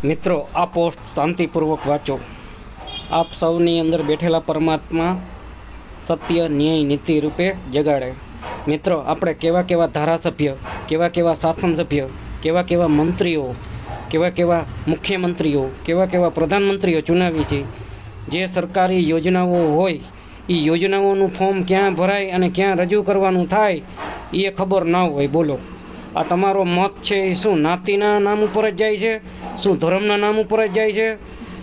મિત્રો, આ પોસ્ટ શાંતિપૂર્વક વાંચો। આપ સૌની અંદર બેઠેલા પરમાત્મા સત્ય ન્યાય નીતિ રૂપે જગાડે। મિત્રો, આપણે કેવા કેવા ધારાસભ્ય, કેવા કેવા શાસન સભ્ય, કેવા કેવા મંત્રીઓ, કેવા કેવા મુખ્યમંત્રીઓ, કેવા કેવા પ્રધાનમંત્રીઓ ચૂનાવી છે। જે સરકારી યોજનાઓ હોય એ યોજનાઓનું ફોર્મ ક્યાં ભરાય અને ક્યાં રજૂ કરવાનું થાય એ ખબર ના હોય। બોલો, આ તમારો મત છે એ શું નાતીના નામ ઉપર જ જાય છે? શું ધર્મના નામ ઉપર જ જાય છે?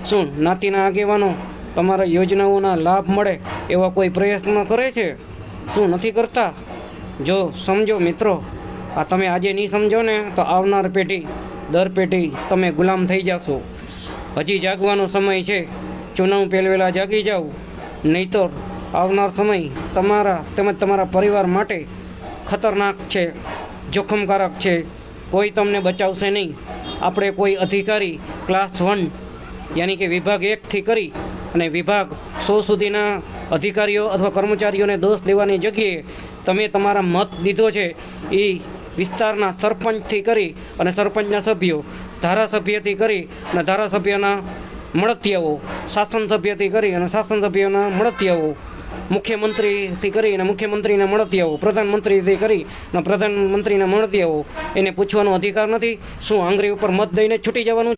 શું નાતીના આગેવાનો તમારા યોજનાઓના લાભ મળે એવા કોઈ પ્રયત્ન કરે છે? શું નથી કરતા? જો સમજો મિત્રો, આ તમે આજે નહીં સમજો ને તો આવનાર પેઢી દર પેઢી તમે ગુલામ થઈ જશો। હજી જાગવાનો સમય છે, ચુનાવ પહેલવેલા જાગી જાઓ, નહીંતર આવનાર સમય તમારા તેમજ તમારા પરિવાર માટે ખતરનાક છે, જોખમકારક છે। કોઈ તમને બચાવશે નહીં। આપણે કોઈ અધિકારી ક્લાસ 1 યાની કે વિભાગ 1થી કરી અને વિભાગ 100 સુધીના અધિકારીઓ અથવા કર્મચારીઓને દોષ દેવાની જગ્યાએ તમે તમારા મત દીધો છે એ વિસ્તારના સરપંચથી કરી અને સરપંચના સભ્યો, ધારાસભ્યથી કરી અને ધારાસભ્યના મળતિયાઓ, શાસન સભ્યથી કરી અને શાસન સભ્યોના મળતિયાઓ, મુખ્યમંત્રીથી કરી અને મુખ્યમંત્રીના મળતિયાઓ, પ્રધાનમંત્રીથી કરી અને પ્રધાનમંત્રીના મળતિયાઓ, એને પૂછવાનો અધિકાર નથી? શું આંગળી ઉપર મત દઈને છૂટી જવાનું?